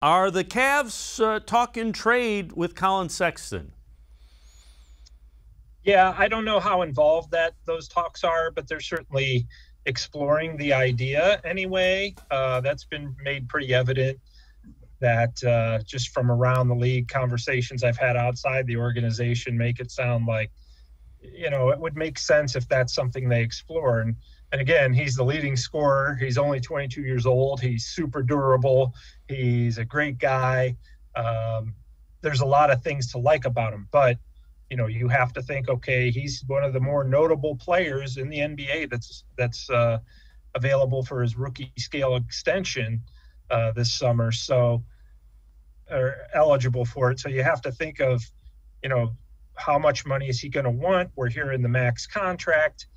Are the Cavs talking trade with Collin Sexton? Yeah, I don't know how involved those talks are, but they're certainly exploring the idea anyway. That's been made pretty evident that just from around the league, conversations I've had outside the organization make it sound like, it would make sense if that's something they explore. And again, he's the leading scorer. He's only 22 years old. He's super durable. He's a great guy. There's a lot of things to like about him, but you have to think, okay, he's one of the more notable players in the NBA that's available for his rookie scale extension this summer, or eligible for it. So you have to think of, how much money is he going to want? We're here in the max contract.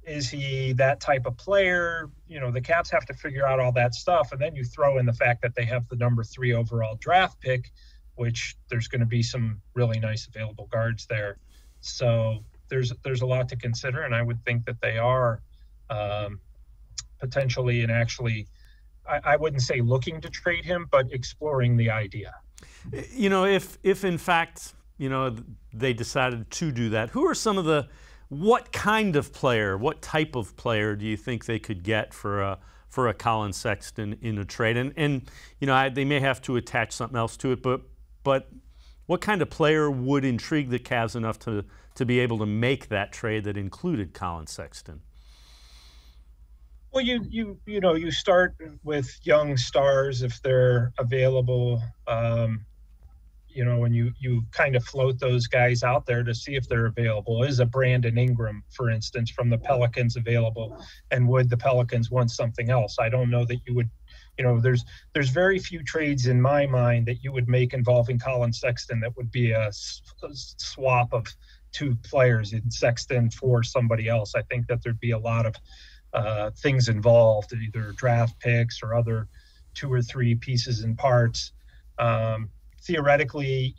Is he that type of player? The Cavs have to figure out all that stuff. And then you throw in the fact that they have the number 3 overall draft pick, which there's going to be some really nice available guards there. So there's a lot to consider. And I would think that they are potentially and actually, I wouldn't say looking to trade him, but exploring the idea. If in fact, they decided to do that, who are some of what kind of player, what type of player do you think they could get for a Collin Sexton in a trade? And they may have to attach something else to it, but what kind of player would intrigue the Cavs enough to be able to make that trade that included Collin Sexton? Well, you start with young stars if they're available. And you kind of float those guys out there to see if they're available. Is a Brandon Ingram, for instance, from the Pelicans available? And would the Pelicans want something else? I don't know that you would, there's very few trades in my mind that you would make involving Collin Sexton that would be a swap of 2 players in Sexton for somebody else. I think that there'd be a lot of things involved, either draft picks or other 2 or 3 pieces and parts. Theoretically,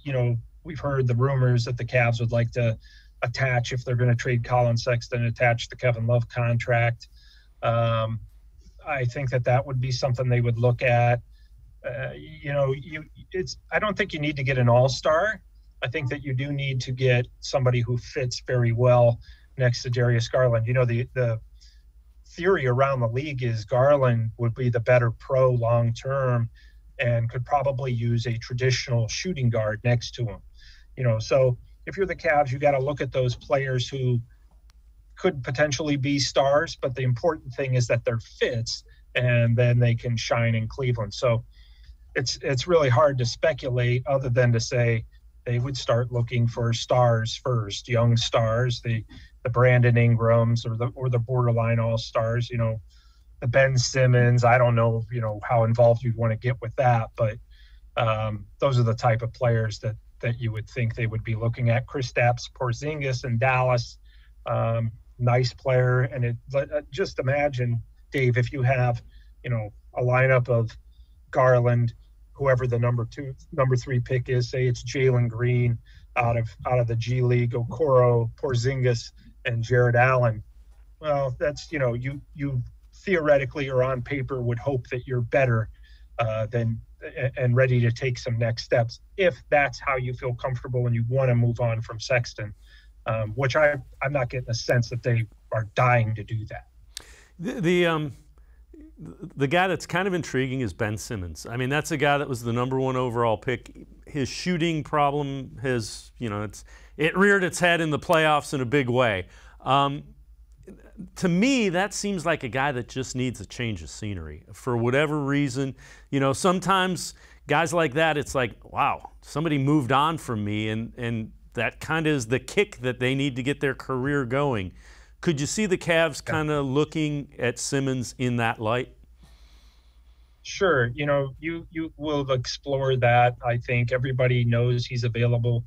we've heard the rumors that the Cavs would like to attach, if they're going to trade Collin Sexton, attach the Kevin Love contract. I think that would be something they would look at. I don't think you need to get an all-star. I think that you do need to get somebody who fits very well next to Darius Garland. The theory around the league is Garland would be the better pro long-term and could probably use a traditional shooting guard next to him. So if you're the Cavs, you got to look at those players who could potentially be stars, but the important thing is that they're fits, and then they can shine in Cleveland. So it's really hard to speculate other than to say they would start looking for stars first, young stars, the Brandon Ingrams or the borderline all-stars, the Ben Simmons. I don't know, how involved you'd want to get with that, but those are the type of players that you would think they would be looking at. Kristaps Porzingis in Dallas, nice player. And just imagine, Dave, if you have, a lineup of Garland, whoever the number 3 pick is, say it's Jalen Green out of the G League, Okoro, Porzingis, and Jared Allen. Well, that's, you theoretically or on paper would hope that you're better and ready to take some next steps, if that's how you feel comfortable and you want to move on from Sexton, which I'm not getting a sense that they are dying to do that. The guy that's kind of intriguing is Ben Simmons. I mean, that's a guy that was the number 1 overall pick. His shooting problem it reared its head in the playoffs in a big way. To me, that seems like a guy that just needs a change of scenery for whatever reason. Sometimes guys like that, it's like, wow, somebody moved on from me, and that kind of is the kick that they need to get their career going. Could you see the Cavs kind of looking at Simmons in that light? Sure. You will explore that. I think everybody knows he's available.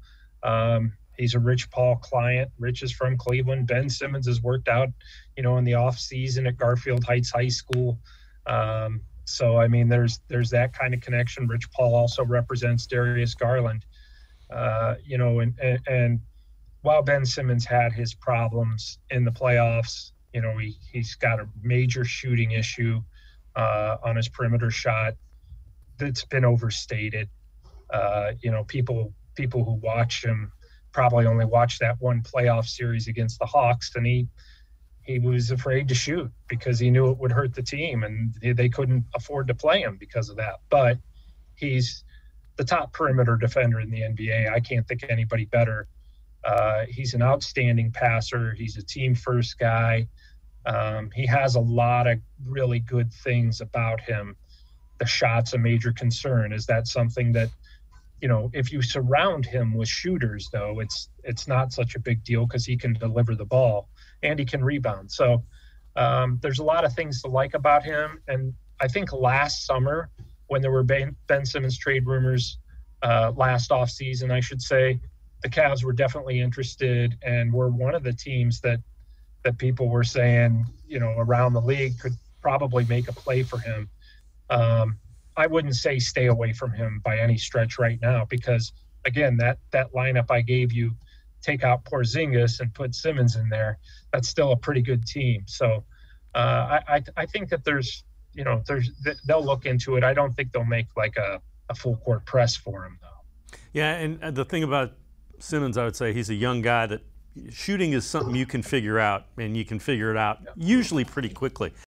He's a Rich Paul client. Rich is from Cleveland. Ben Simmons has worked out, in the off season at Garfield Heights High School. So, I mean, there's that kind of connection. Rich Paul also represents Darius Garland, and while Ben Simmons had his problems in the playoffs, he's got a major shooting issue on his perimeter shot. that's been overstated. People who watch him probably only watched that one playoff series against the Hawks, and he was afraid to shoot because he knew it would hurt the team, and they couldn't afford to play him because of that. But he's the top perimeter defender in the NBA. I can't think of anybody better. He's an outstanding passer. He's a team-first guy. He has a lot of really good things about him. The shot's a major concern. Is that something that, if you surround him with shooters, though, it's not such a big deal because he can deliver the ball and he can rebound. So there's a lot of things to like about him. And I think last summer, when there were Ben Simmons trade rumors last offseason, I should say, the Cavs were definitely interested and were one of the teams that people were saying, around the league could probably make a play for him. I wouldn't say stay away from him by any stretch right now because, again, that lineup I gave you, take out Porzingis and put Simmons in there, that's still a pretty good team. So I think that they'll look into it. I don't think they'll make like a full court press for him, though. Yeah, and the thing about Simmons, I would say he's a young guy that shooting is something you can figure out, and you can figure it out usually pretty quickly.